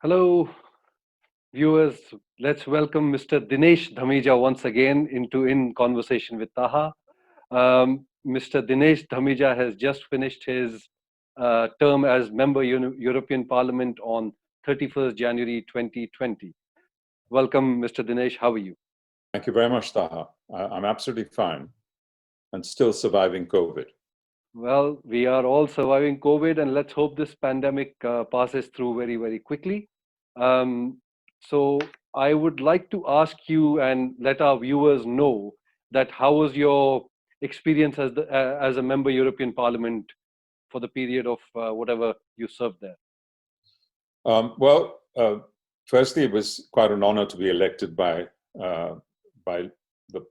Hello, viewers. Let's welcome Mr. Dinesh Dhamija once again into In Conversation with Taha. Mr. Dinesh Dhamija has just finished his term as member European Parliament on 31st January 2020. Welcome, Mr. Dinesh. How are you? Thank you very much, Taha. I'm absolutely fine and still surviving COVID. Well, we are all surviving COVID, and let's hope this pandemic passes through very, very quickly. So, I would like to ask you and let our viewers know that how was your experience as a member European Parliament for the period of whatever you served there? Firstly, it was quite an honor to be elected by the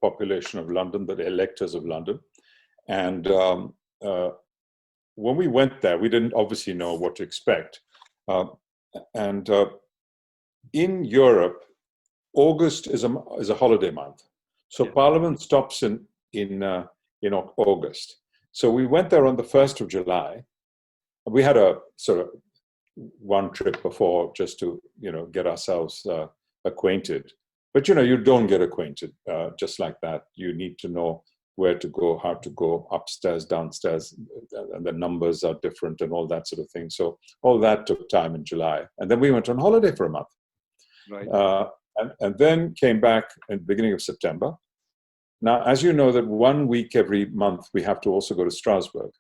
population of London, the electors of London, and when we went there, we didn't obviously know what to expect. In Europe, August is a holiday month, so Yeah. Parliament stops in August. So we went there on the 1st of July. We had a sort of one trip before just to get ourselves acquainted. But you don't get acquainted just like that. You need to know where to go, how to go, upstairs, downstairs, and the numbers are different and all that sort of thing. So all that took time in July. And then we went on holiday for a month. Right. And then came back in the beginning of September. Now, as you know, that 1 week every month, we have to also go to Strasbourg.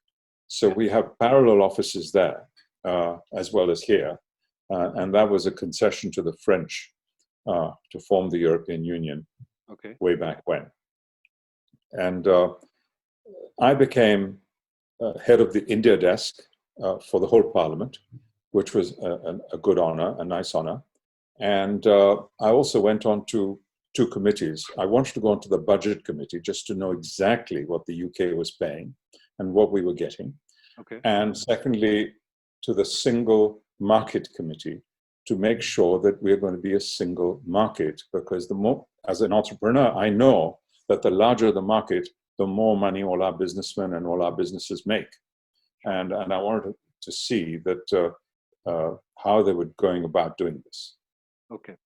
So we have parallel offices there, as well as here. And that was a concession to the French to form the European Union way back when. And I became head of the India desk for the whole Parliament, which was a good honor, a nice honor. And I also went on to 2 committees. I wanted to go onto the Budget Committee just to know exactly what the UK was paying and what we were getting. And secondly, to the Single Market Committee to make sure that we're going to be a single market, because the more, as an entrepreneur, I know that the larger the market, the more money all our businessmen and all our businesses make. And I wanted to see that how they were going about doing this. Okay.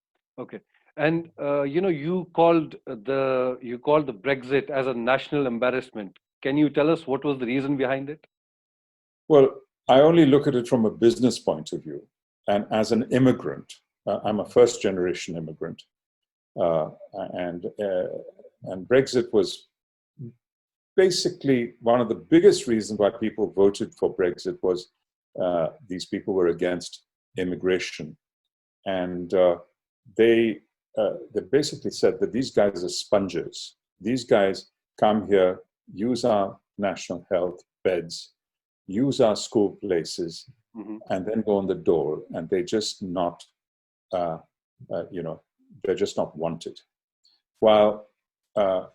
And you called the Brexit as a national embarrassment. Can you tell us what was the reason behind it? Well, I only look at it from a business point of view. And as an immigrant, I'm a first-generation immigrant, and Brexit was basically one of the biggest reasons why people voted for Brexit was these people were against immigration, and they basically said that these guys are sponges. These guys come here, use our national health beds, use our school places, and then go on the door, and they're just not, they're just not wanted. While I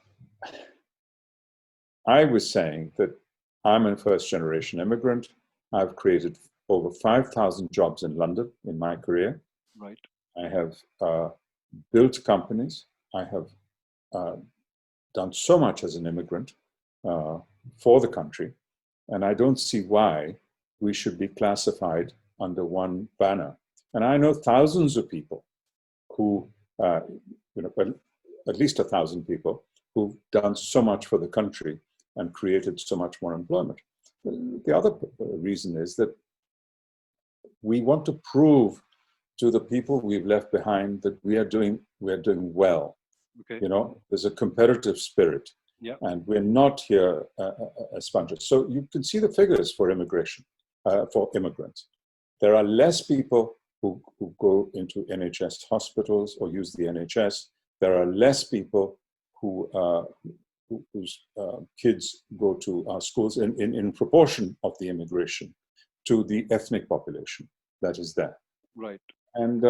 was saying that I'm a first-generation immigrant. I've created over 5,000 jobs in London in my career. Right. I have built companies. I have done so much as an immigrant for the country, and I don't see why we should be classified under one banner. And I know thousands of people who, at least 1,000 people who've done so much for the country and created so much more employment. The other reason is that we want to prove to the people we've left behind that we are doing well. There's a competitive spirit. Yeah. And we're not here as sponges. So you can see the figures for immigration, for immigrants. There are less people who go into NHS hospitals or use the NHS. There are less people whose kids go to our schools in proportion of the immigration to the ethnic population that is there. Right. And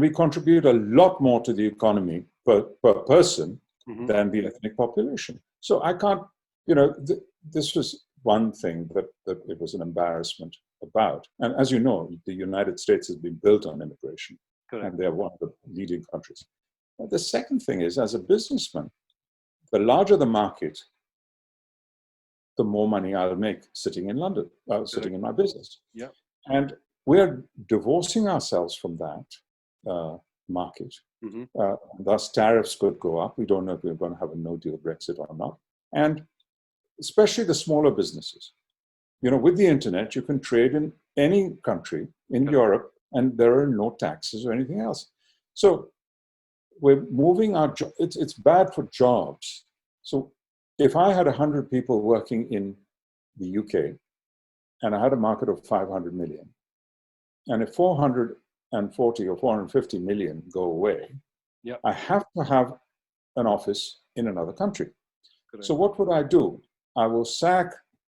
we contribute a lot more to the economy per person than the ethnic population. So I can't, this was one thing that it was an embarrassment about. And as you know, the United States has been built on immigration. Correct. And they're one of the leading countries. The second thing is, as a businessman, the larger the market, the more money I'll make sitting in London, sitting in my business. Yeah. And we're divorcing ourselves from that market. Mm-hmm. Thus, tariffs could go up. We don't know if we're going to have a no-deal Brexit or not. And especially the smaller businesses. With the internet, you can trade in any country in Europe, and there are no taxes or anything else. So we're moving our it's bad for jobs. So if I had 100 people working in the UK and I had a market of 500 million, and if 440 or 450 million go away, I have to have an office in another country. Correct. So what would I do? I will sack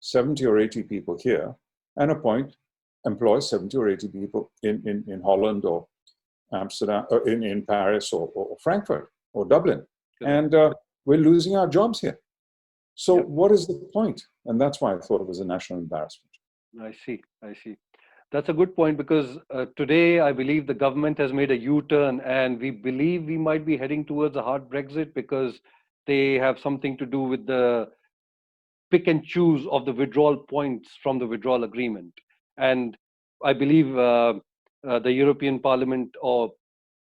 70 or 80 people here and employ 70 or 80 people in Holland or Amsterdam, or in Paris or Frankfurt or Dublin. And we're losing our jobs here. So what is the point? And that's why I thought it was a national embarrassment. I see. That's a good point, because today I believe the government has made a U-turn, and we believe we might be heading towards a hard Brexit, because they have something to do with the pick and choose of the withdrawal points from the withdrawal agreement. And I believe the European Parliament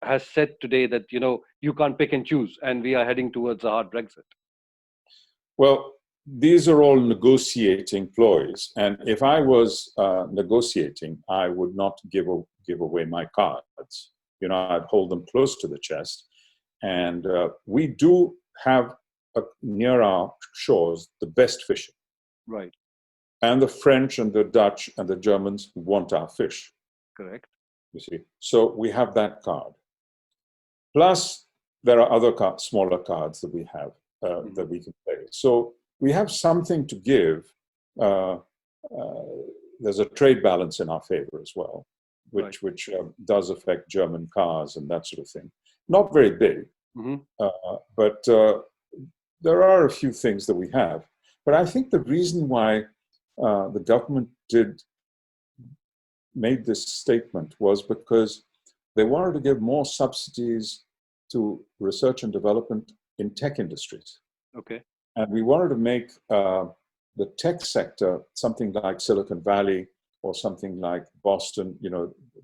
has said today that, you can't pick and choose, and we are heading towards a hard Brexit. Well, these are all negotiating ploys. And if I was negotiating, I would not give away my cards. I'd hold them close to the chest. And we do have near our shores the best fishing. Right. And the French and the Dutch and the Germans want our fish. Correct. You see, so we have that card. Plus, there are other smaller cards that we have that we can play. So we have something to give. There's a trade balance in our favor as well, which does affect German cars and that sort of thing. Not very big, but there are a few things that we have. But I think the reason why the government made this statement was because they wanted to give more subsidies to research and development in tech industries. Okay. And we wanted to make the tech sector something like Silicon Valley or something like Boston,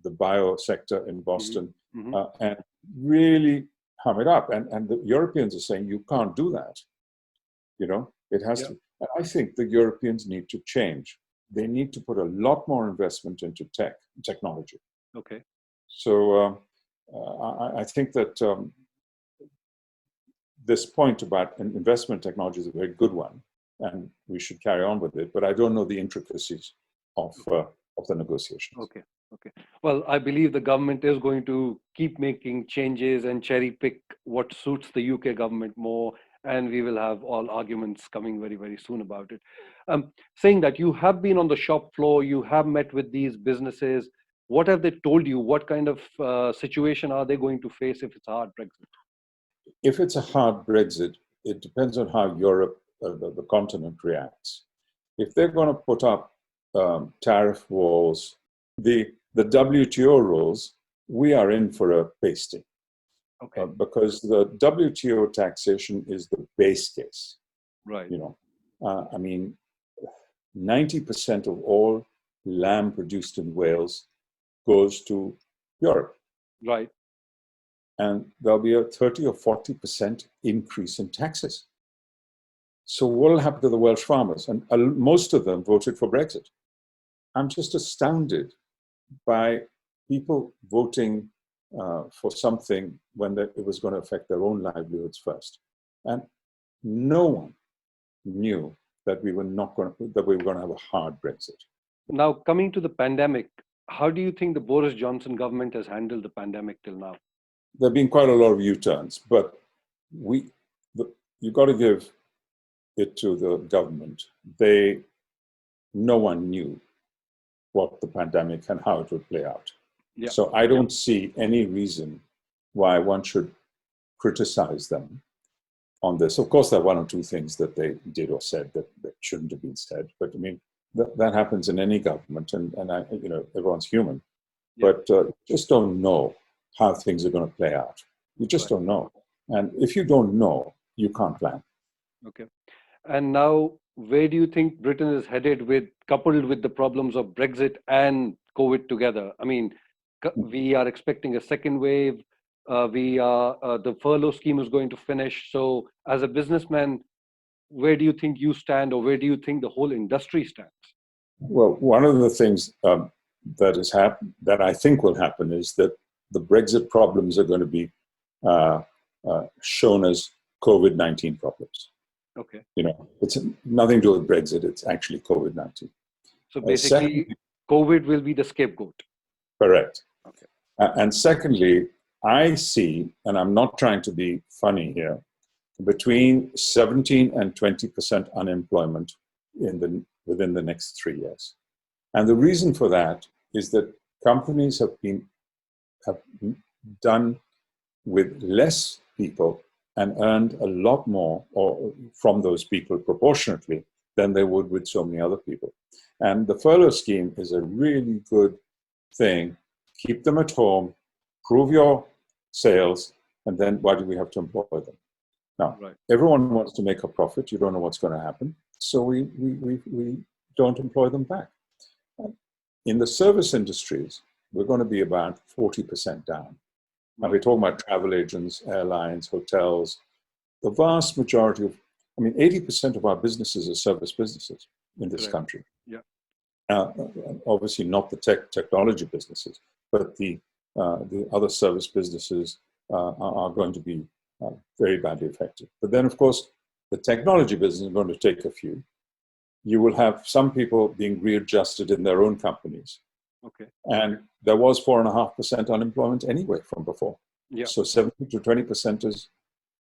the bio sector in Boston, and really hum it up. And the Europeans are saying, you can't do that. It has to. And I think the Europeans need to change. They need to put a lot more investment into technology. Okay. So I think that this point about investment technology is a very good one, and we should carry on with it. But I don't know the intricacies of the negotiations. Okay. Well, I believe the government is going to keep making changes and cherry pick what suits the UK government more, and we will have all arguments coming very, very soon about it. Saying that, you have been on the shop floor, you have met with these businesses. What have they told you? What kind of situation are they going to face if it's a hard Brexit? If it's a hard Brexit, it depends on how Europe, the continent, reacts. If they're going to put up tariff walls, the WTO rules, we are in for a pasting. Okay. Because the WTO taxation is the base case. Right. 90% of all lamb produced in Wales goes to Europe. Right. And there'll be a 30 or 40% increase in taxes. So what will happen to the Welsh farmers? And most of them voted for Brexit. I'm just astounded by people voting for something when it was going to affect their own livelihoods first. And no one knew that we were going to have a hard Brexit. Now, coming to the pandemic, how do you think the Boris Johnson government has handled the pandemic till now? There have been quite a lot of U-turns, but you got to give it to the government. No one knew what the pandemic and how it would play out. Yeah. So I don't see any reason why one should criticize them on this. Of course, there are one or two things that they did or said that shouldn't have been said, but I mean, that happens in any government, and everyone's human. Yeah. But just don't know how things are going to play out. You just don't know. And if you don't know, you can't plan. Okay. And now, where do you think Britain is headed coupled with the problems of Brexit and COVID together? I mean, we are expecting a second wave. The furlough scheme is going to finish. So, as a businessman, where do you think you stand, or where do you think the whole industry stands? Well, one of the things that I think will happen is that the Brexit problems are going to be shown as COVID-19 problems. Okay. It's nothing to do with Brexit. It's actually COVID-19. So basically, COVID will be the scapegoat. Correct. Okay. And secondly, I see, and I'm not trying to be funny here, between 17 and 20% unemployment within the next 3 years. And the reason for that is that companies have done with less people and earned a lot more from those people proportionately than they would with so many other people. And the furlough scheme is a really good thing. Keep them at home, prove your sales, and then why do we have to employ them? Now, Everyone wants to make a profit. You don't know what's going to happen. So we don't employ them back. In the service industries, we're going to be about 40% down. Now, we're talking about travel agents, airlines, hotels. The vast majority 80% of our businesses are service businesses in this country. Yeah. Obviously not the technology businesses, but the other service businesses are going to be very badly affected. But then, of course, the technology business is going to take a few. You will have some people being readjusted in their own companies. Okay. And there was 4.5% unemployment anyway from before. Yeah. So 70 to 20%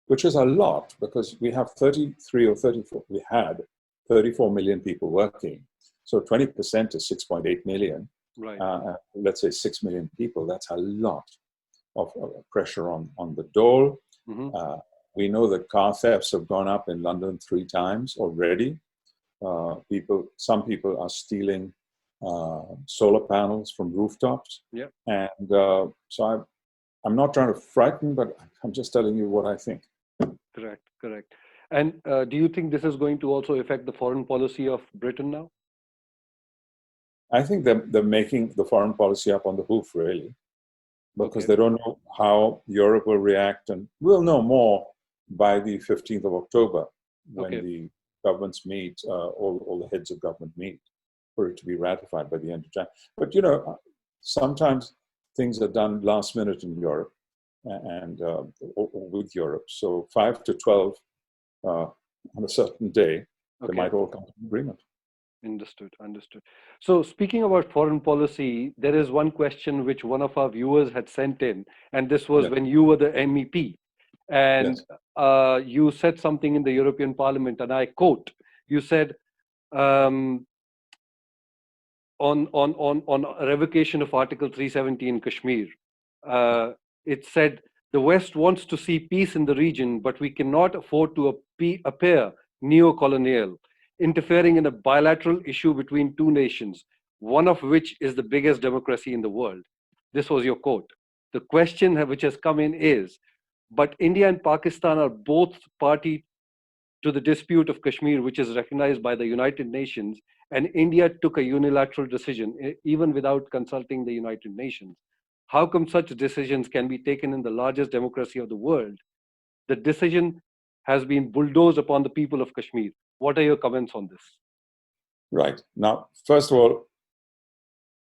which is a lot, because we have 34 million people working. So 20% is 6.8 million. Right. Let's say 6 million people. That's a lot of pressure on the dole. Mm-hmm. We know that car thefts have gone up in London 3 times already. Some people are stealing solar panels from rooftops. Yeah. And so I'm not trying to frighten, but I'm just telling you what I think. Correct. And do you think this is going to also affect the foreign policy of Britain now? I think they're making the foreign policy up on the hoof, really, because they don't know how Europe will react. And we'll know more by the 15th of October when the governments meet, all the heads of government meet for it to be ratified by the end of January. But, sometimes things are done last minute in Europe and with Europe. So 5 to 12 on a certain day, they might all come to an agreement. Understood. So speaking about foreign policy, there is one question which one of our viewers had sent in, and this was when you were the MEP. And you said something in the European Parliament, and I quote, you said, on revocation of Article 370 in Kashmir, it said, the West wants to see peace in the region, but we cannot afford to appear neo-colonial, interfering in a bilateral issue between two nations, one of which is the biggest democracy in the world. This was your quote. The question which has come in is, but India and Pakistan are both party to the dispute of Kashmir, which is recognized by the United Nations, and India took a unilateral decision, even without consulting the United Nations. How come such decisions can be taken in the largest democracy of the world? The decision has been bulldozed upon the people of Kashmir. What are your comments on this? Right. Now, first of all,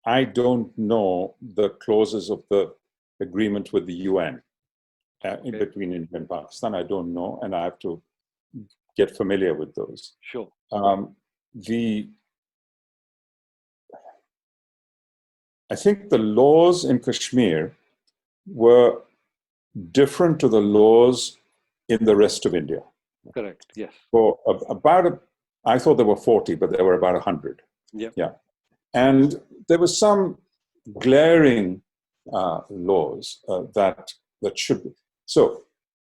I don't know the clauses of the agreement with the UN in between India and Pakistan. I don't know, and I have to get familiar with those. Sure. I think the laws in Kashmir were different to the laws in the rest of India. Correct, yes. For I thought there were 40, but there were about 100. Yeah. And there were some glaring laws that should be. So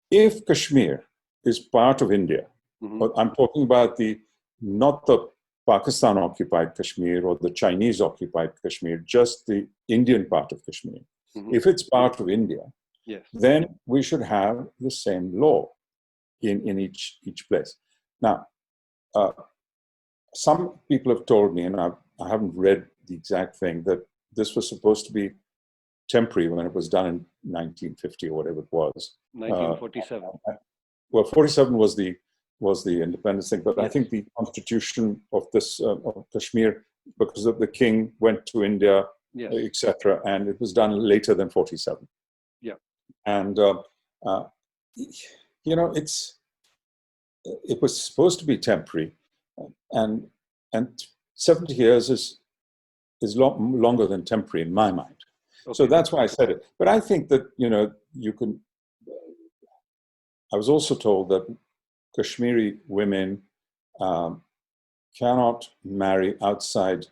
if Kashmir is part of India, I'm talking about not the Pakistan-occupied Kashmir or the Chinese-occupied Kashmir, just the Indian part of Kashmir. If it's part of India, then we should have the same law in each place. Now, some people have told me, and I haven't read the exact thing, that this was supposed to be temporary when it was done in 1950 or whatever it was. 1947. Well, 47 was the independence thing, but I Yes. think the constitution of this of Kashmir, because of the king went to India, Yes. etc., and it was done later than 47. Yeah. And you know, it was supposed to be temporary, and 70 years is longer than temporary in my mind. Okay. So that's why I said it. But I think that, you know, you can. I was also told that Kashmiri women cannot marry outside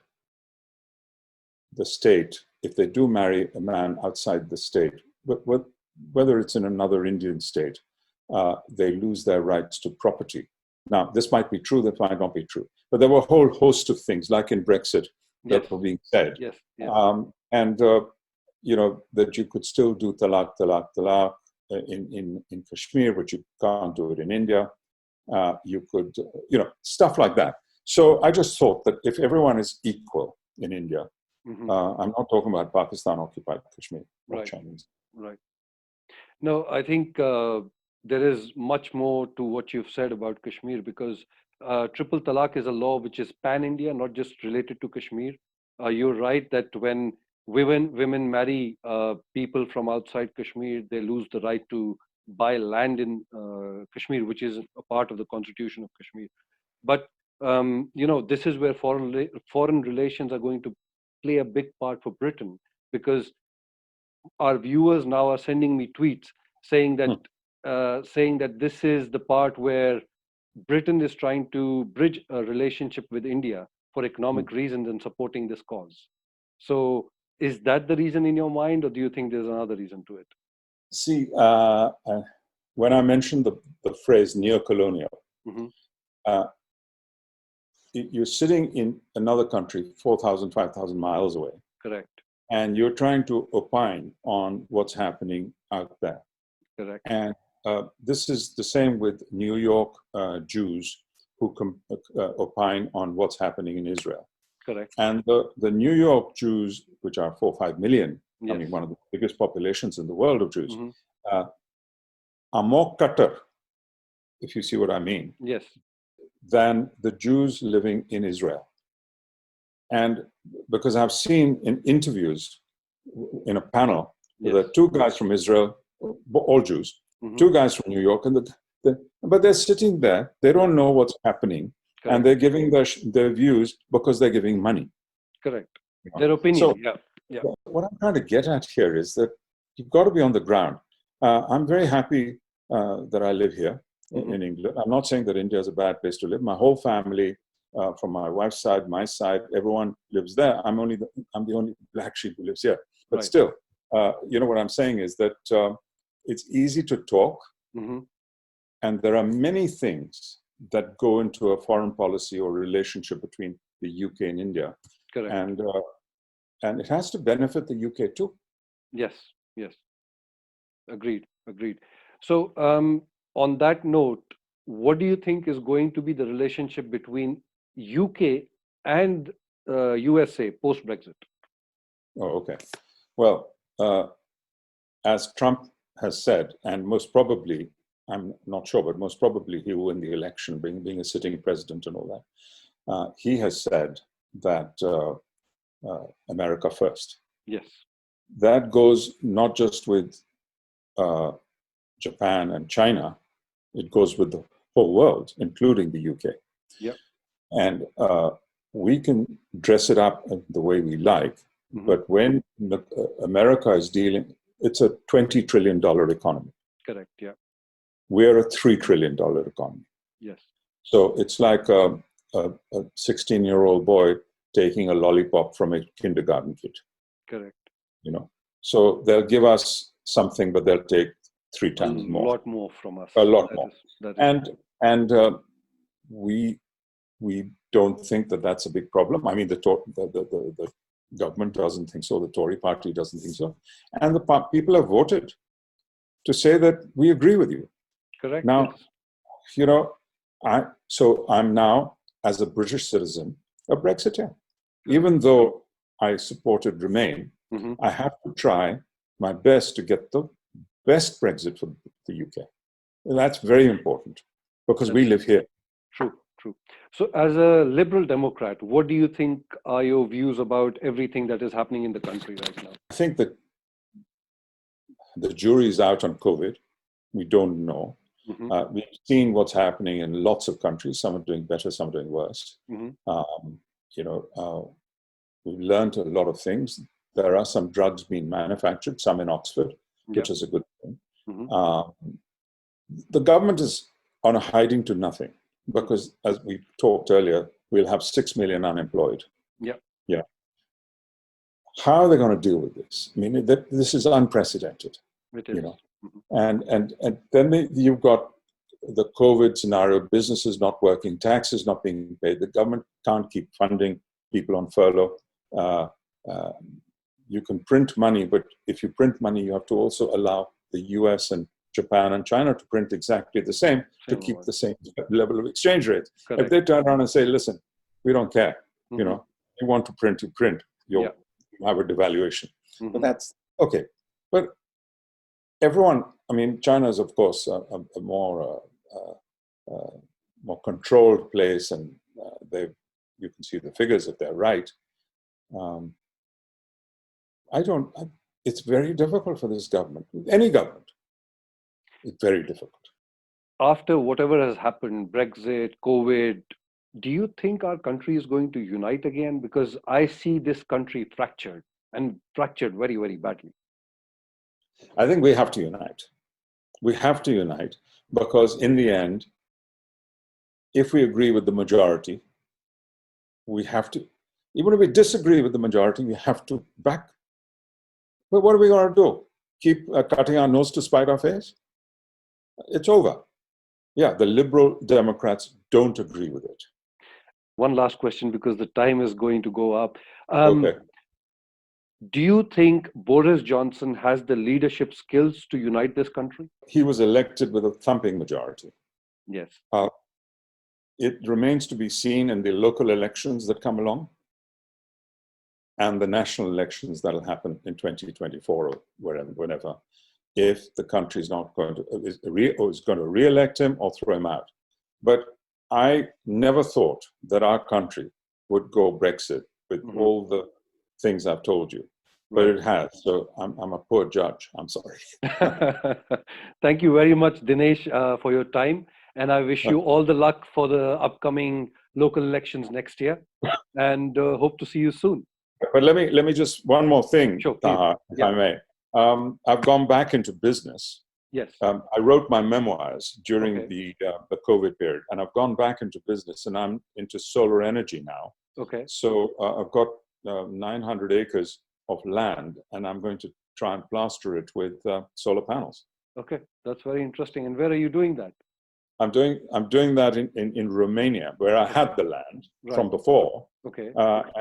the state. If they do marry a man outside the state, whether it's in another Indian state, they lose their rights to property. Now, this might be true, that might not be true. But there were a whole host of things, like in Brexit, that Yes. were being said. Yes. Yes. You know, that you could still do talaq in Kashmir, but you can't do it in India. You could, you know, stuff like that. So I just thought that if everyone is equal in India, I'm not talking about Pakistan-occupied Kashmir or Right. Chinese. Right. No, I think there is much more to what you've said about Kashmir, because triple talaq is a law which is pan-India, not just related to Kashmir. You're right that when women marry people from outside Kashmir, they lose the right to buy land in Kashmir, which is a part of the constitution of Kashmir. But you know, this is where foreign relations are going to play a big part for Britain, because our viewers now are sending me tweets saying that this is the part where Britain is trying to bridge a relationship with India for economic reasons and supporting this cause. So, is that the reason in your mind, or do you think there's another reason to it? See, when I mentioned the phrase neo-colonial, Mm-hmm. You're sitting in another country, 4,000, 5,000 miles away, Correct. and you're trying to opine on what's happening out there. Correct. And this is the same with New York Jews who opine on what's happening in Israel. Correct. And the New York Jews, which are 4 or 5 million, Yes. I mean, one of the biggest populations in the world of Jews, Mm-hmm. are more Qatar, if you see what I mean, Yes. than the Jews living in Israel. And because I've seen in interviews in a panel, Yes. there are 2 guys from Israel, all Jews, Mm-hmm. 2 guys from New York, and but they're sitting there, they don't know what's happening, Correct. and they're giving their views because they're giving money. Correct. You know? Their opinion. So, yeah. what I'm trying to get at here is that you've got to be on the ground. I'm very happy that I live here in England. I'm not saying that India is a bad place to live. My whole family, from my wife's side, my side, everyone lives there. I'm the only black sheep who lives here. But Right. still, you know what I'm saying is that it's easy to talk, and there are many things that go into a foreign policy or relationship between the UK and India. Correct. And it has to benefit the UK too. Yes. Yes. Agreed. So, on that note, what do you think is going to be the relationship between UK and USA post Brexit? Oh, okay. Well, as Trump has said, and most probably, I'm not sure, but most probably he will win the election, being a sitting president and all that. He has said that America first. Yes. That goes not just with Japan and China, it goes with the whole world, including the UK. Yep. And we can dress it up the way we like, but when America is dealing, it's a $20 trillion economy. Correct. Yeah. We're a $3 trillion economy. Yes. So it's like a 16-year-old boy taking a lollipop from a kindergarten kid. Correct. You know, so they'll give us something, but they'll take 3 times more. A lot more from us. A lot more. That is and we don't think that that's a big problem. I mean, the government doesn't think so. The Tory party doesn't think so. And the people have voted to say that we agree with you. correct. Now, Yes. you know, I'm now, as a British citizen, a Brexiteer, even though I supported Remain, Mhm. I have to try my best to get the best Brexit for the UK. And that's very important because we live here. True, true. So, as a liberal Democrat, what do you think are your views about everything that is happening in the country right now? I think that the jury is out on COVID. We don't know. Mhm. We've seen what's happening in lots of countries. Some are doing better, some are doing worse. Mhm. You know, we've learned a lot of things. There are some drugs being manufactured, some in Oxford, Yeah. which is a good thing. Mhm. The government is on a hiding to nothing because, as we talked earlier, we'll have 6 million unemployed. Yeah. Yeah. How are they going to deal with this? I mean, this is unprecedented, It you is. know. Mhm. And then you've got the COVID scenario, businesses not working, taxes not being paid. The government can't keep funding people on furlough. Uh, uh, you can print money, but if you print money, you have to also allow the US and Japan and China to print exactly the same to Same keep word. the same level of exchange rate. If Correct. they turn around and say, listen, we don't care, you Mhm. know, you want to print, you print, Yeah. you have a devaluation. But Mhm. that's okay. But everyone, I mean, China is, of course, a more controlled place, and you can see the figures if they're right. Um, I don't. It's very difficult for this government, any government. It's very difficult. After whatever has happened, Brexit, COVID, do you think our country is going to unite again? Because I see this country fractured and fractured very, very badly. I think we have to unite. We have to unite because, in the end, if we agree with the majority, we have to. Even if we disagree with the majority, we have to back. But what are we going to do? Keep cutting our nose to spite our face? It's over. Yeah, the Liberal Democrats don't agree with it. One last question because the time is going to go up. Okay. Do you think Boris Johnson has the leadership skills to unite this country? He was elected with a thumping majority. Yes. It remains to be seen in the local elections that come along and the national elections that'll happen in 2024 or whenever, if the country is not going to is going to re-elect him or throw him out. But I never thought that our country would go Brexit with Mhm. all the things I've told you, but Right. it has. So I'm a poor judge. I'm sorry. Thank you very much, Dinesh, for your time. And I wish you all the luck for the upcoming local elections next year. And hope to see you soon. But let me just one more thing, Sure, please. Taha, if Yeah. I may. I've gone back into business. Yes. I wrote my memoirs during Okay. the COVID period, and I've gone back into business, and I'm into solar energy now. Okay. So I've got 900 acres of land, and I'm going to try and plaster it with solar panels. Okay. That's very interesting. And where are you doing that? I'm doing that in Romania, where I had the land from Right. before, Okay.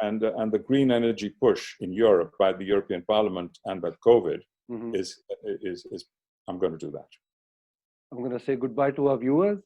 and the green energy push in Europe by the European Parliament and by COVID Mhm. is I'm going to do that. I'm going to say goodbye to our viewers.